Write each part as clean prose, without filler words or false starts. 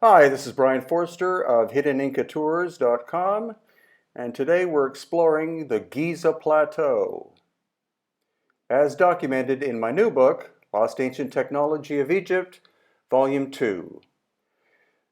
Hi, this is Brian Forster of HiddenIncaTours.com, and today we're exploring the Giza Plateau. As documented in my new book, Lost Ancient Technology of Egypt, Volume 2.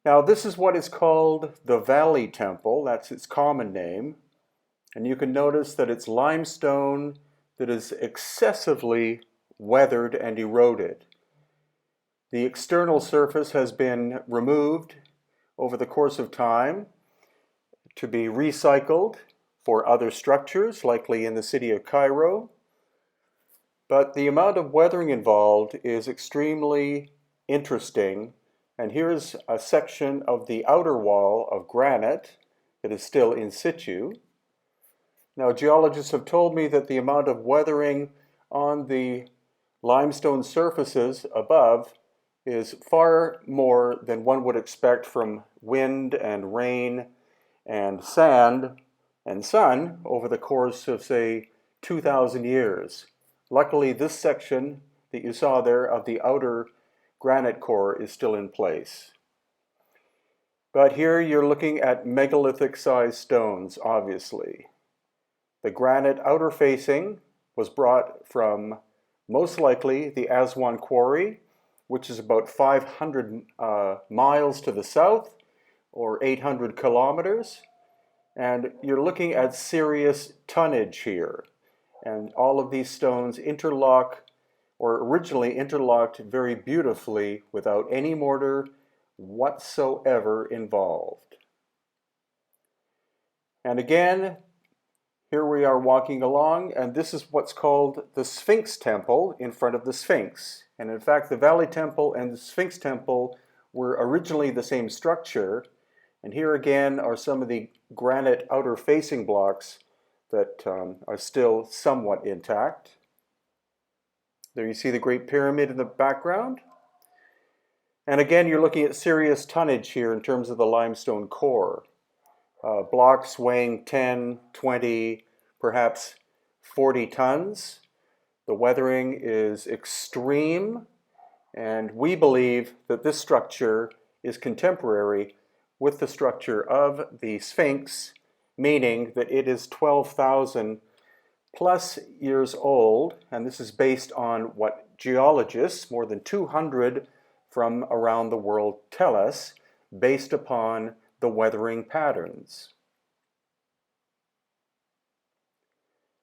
Now this is what is called the Valley Temple, that's its common name, and you can notice that it's limestone that is excessively weathered and eroded. The external surface has been removed over the course of time to be recycled for other structures, likely in the city of Cairo. But the amount of weathering involved is extremely interesting. And here's a section of the outer wall of granite that is still in situ. Now, geologists have told me that the amount of weathering on the limestone surfaces above is far more than one would expect from wind and rain and sand and sun over the course of, say, 2,000 years. Luckily, this section that you saw there of the outer granite core is still in place. But here you're looking at megalithic-sized stones, obviously. The granite outer facing was brought from, most likely, the Aswan Quarry, which is about 500 miles to the south, or 800 kilometers. And you're looking at serious tonnage here. And all of these stones interlock, or originally interlocked very beautifully without any mortar whatsoever involved. And again, here we are walking along, and this is what's called the Sphinx Temple in front of the Sphinx. And in fact, the Valley Temple and the Sphinx Temple were originally the same structure. And here again are some of the granite outer facing blocks that are still somewhat intact. There you see the Great Pyramid in the background. And again, you're looking at serious tonnage here in terms of the limestone core. Blocks weighing 10, 20, perhaps 40 tons. The weathering is extreme, and we believe that this structure is contemporary with the structure of the Sphinx, meaning that it is 12,000 plus years old, and this is based on what geologists, more than 200 from around the world, tell us, based upon the weathering patterns.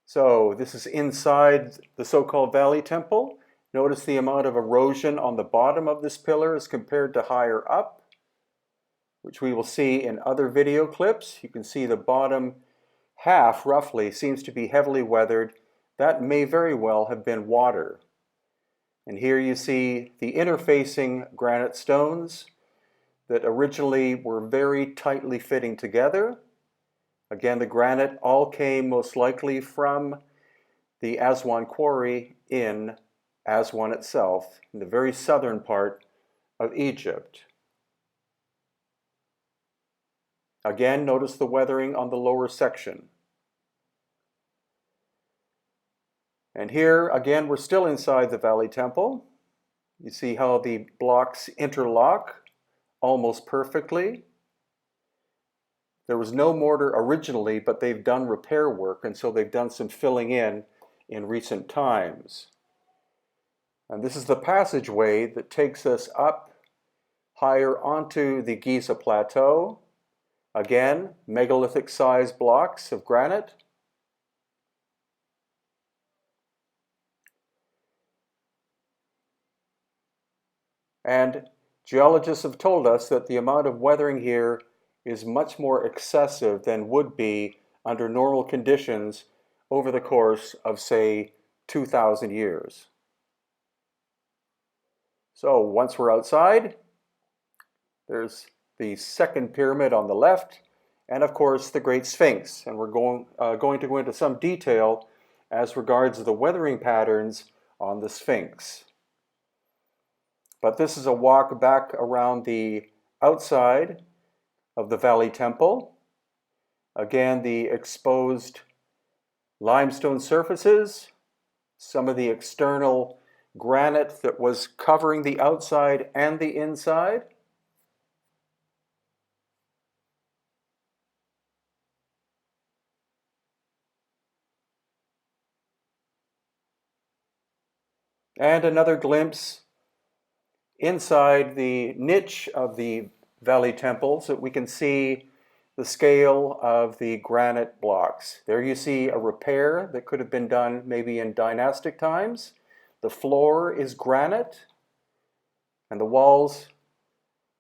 So this is inside the so-called Valley Temple. Notice the amount of erosion on the bottom of this pillar as compared to higher up, which we will see in other video clips. You can see the bottom half, roughly, seems to be heavily weathered. That may very well have been water. And here you see the interfacing granite stones that originally were very tightly fitting together. Again, the granite all came most likely from the Aswan Quarry in Aswan itself, in the very southern part of Egypt. Again, notice the weathering on the lower section. And here, again, we're still inside the Valley Temple. You see how the blocks interlock almost perfectly. There was no mortar originally, but they've done repair work, and so they've done some filling in recent times. And this is the passageway that takes us up higher onto the Giza Plateau. Again, megalithic-sized blocks of granite. And geologists have told us that the amount of weathering here is much more excessive than would be under normal conditions over the course of, say, 2,000 years. So once we're outside, there's the second pyramid on the left, and of course the Great Sphinx. And we're going to go into some detail as regards the weathering patterns on the Sphinx. But this is a walk back around the outside of the Valley Temple. Again, the exposed limestone surfaces, some of the external granite that was covering the outside and the inside. And another glimpse inside the niche of the valley temple so that we can see the scale of the granite blocks. There you see a repair that could have been done maybe in dynastic times. The floor is granite, and the walls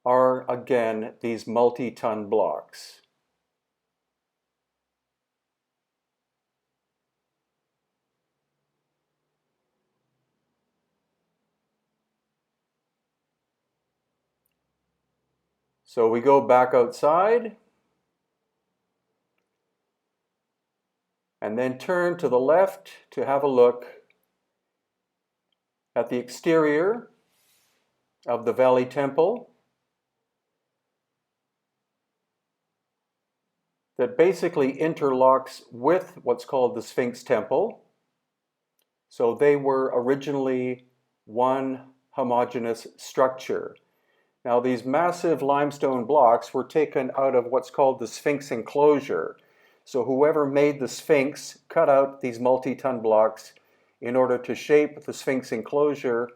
are again these multi-ton blocks. So we go back outside and then turn to the left to have a look at the exterior of the Valley Temple that basically interlocks with what's called the Sphinx Temple. So they were originally one homogeneous structure. Now these massive limestone blocks were taken out of what's called the Sphinx enclosure. So whoever made the Sphinx cut out these multi-ton blocks in order to shape the Sphinx enclosure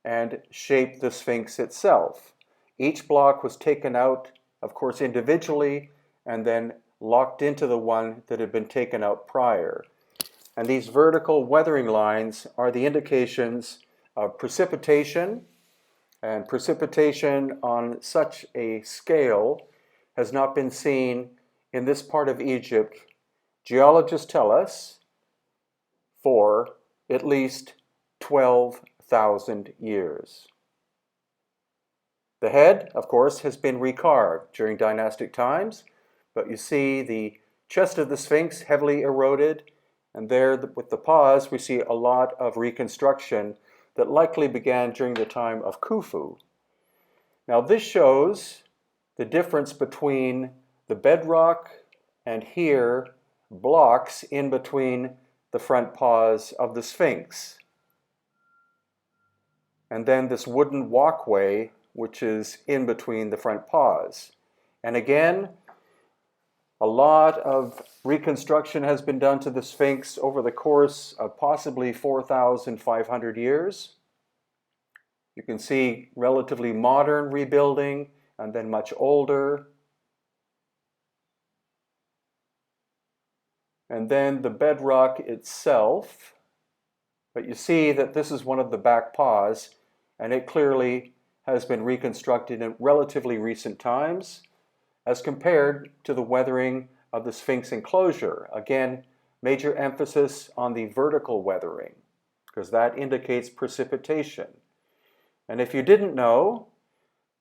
and shape the Sphinx itself. Each block was taken out, of course, individually and then locked into the one that had been taken out prior. And these vertical weathering lines are the indications of precipitation, and precipitation on such a scale has not been seen in this part of Egypt, geologists tell us, for at least 12,000 years. The head, of course, has been recarved during dynastic times, but you see the chest of the Sphinx heavily eroded, and there with the paws we see a lot of reconstruction that likely began during the time of Khufu. Now this shows the difference between the bedrock and here blocks in between the front paws of the Sphinx. And then this wooden walkway which is in between the front paws. And again, a lot of reconstruction has been done to the Sphinx over the course of possibly 4,500 years. You can see relatively modern rebuilding and then much older. And then the bedrock itself. But you see that this is one of the back paws, and it clearly has been reconstructed in relatively recent times as compared to the weathering of the Sphinx enclosure. Again, major emphasis on the vertical weathering, because that indicates precipitation. And if you didn't know,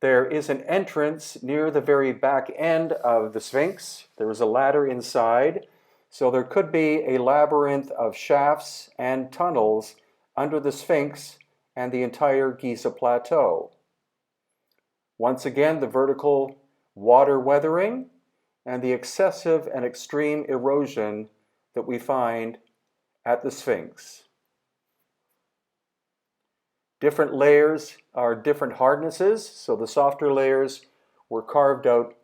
there is an entrance near the very back end of the Sphinx. There is a ladder inside, so there could be a labyrinth of shafts and tunnels under the Sphinx and the entire Giza Plateau. Once again, the vertical water weathering and the excessive and extreme erosion that we find at the Sphinx. Different layers are different hardnesses, so the softer layers were carved out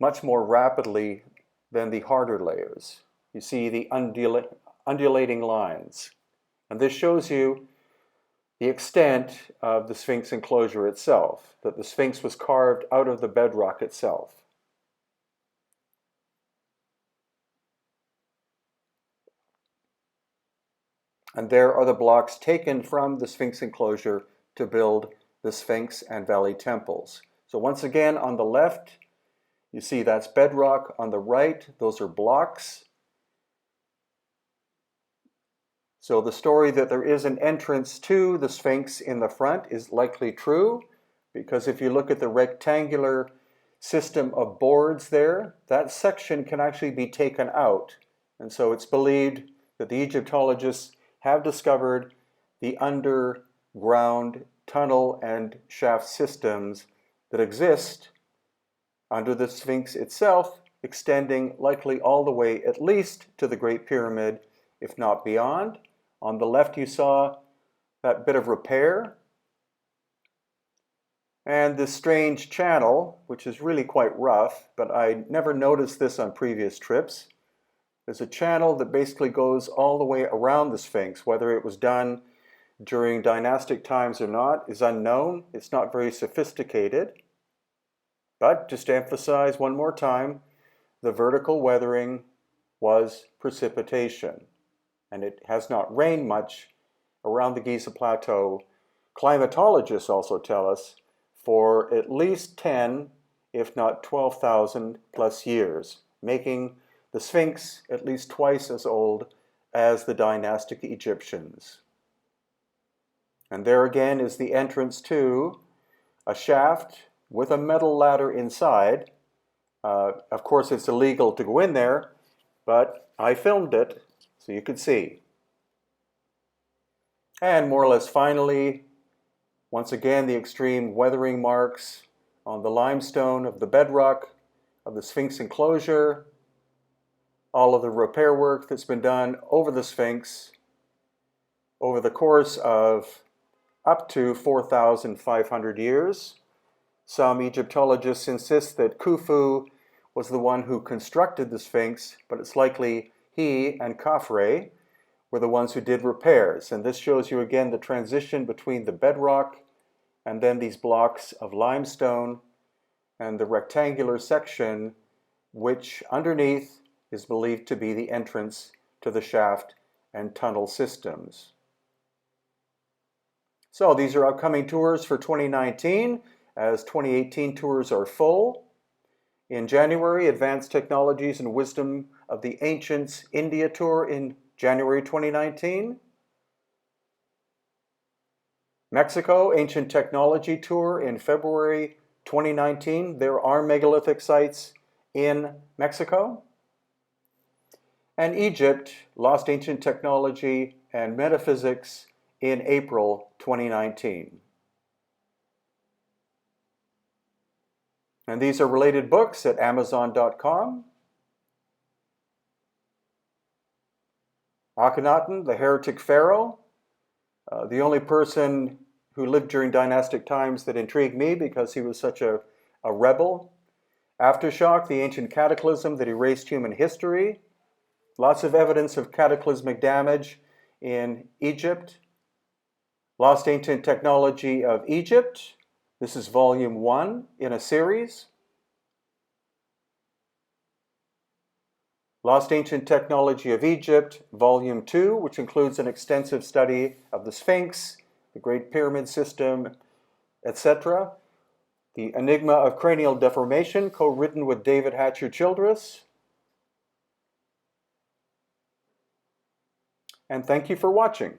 much more rapidly than the harder layers. You see the undulating lines. And this shows you the extent of the Sphinx enclosure itself, that the Sphinx was carved out of the bedrock itself. And there are the blocks taken from the Sphinx enclosure to build the Sphinx and Valley temples. So once again, on the left, you see that's bedrock. On the right, those are blocks. So the story that there is an entrance to the Sphinx in the front is likely true, because if you look at the rectangular system of boards there, that section can actually be taken out. And so it's believed that the Egyptologists have discovered the underground tunnel and shaft systems that exist under the Sphinx itself, extending likely all the way at least to the Great Pyramid, if not beyond. On the left you saw that bit of repair and this strange channel, which is really quite rough, but I never noticed this on previous trips. There's a channel that basically goes all the way around the Sphinx, whether it was done during dynastic times or not is unknown. It's not very sophisticated. But just to emphasize one more time, the vertical weathering was precipitation, and it has not rained much around the Giza Plateau. Climatologists also tell us for at least 10, if not 12,000 plus years, making the Sphinx at least twice as old as the dynastic Egyptians. And there again is the entrance to a shaft with a metal ladder inside. Of course, it's illegal to go in there, but I filmed it so you could see. And more or less finally, once again, the extreme weathering marks on the limestone of the bedrock of the Sphinx enclosure, all of the repair work that's been done over the Sphinx over the course of up to 4,500 years. Some Egyptologists insist that Khufu was the one who constructed the Sphinx, but it's likely he and Khafre were the ones who did repairs. And this shows you again the transition between the bedrock and then these blocks of limestone and the rectangular section, which underneath is believed to be the entrance to the shaft and tunnel systems. So these are upcoming tours for 2019, as 2018 tours are full. In January, Advanced Technologies and Wisdom of the Ancients India tour in January 2019. Mexico Ancient Technology tour in February 2019. There are megalithic sites in Mexico. And Egypt, Lost Ancient Technology and Metaphysics in April 2019. And these are related books at Amazon.com. Akhenaten, the heretic pharaoh, the only person who lived during dynastic times that intrigued me because he was such a rebel. Aftershock, the ancient cataclysm that erased human history. Lots of evidence of cataclysmic damage in Egypt. Lost Ancient Technology of Egypt. This is volume 1 in a series. Lost Ancient Technology of Egypt, volume 2, which includes an extensive study of the Sphinx, the Great Pyramid System, etc. The Enigma of Cranial Deformation, co-written with David Hatcher Childress. And thank you for watching.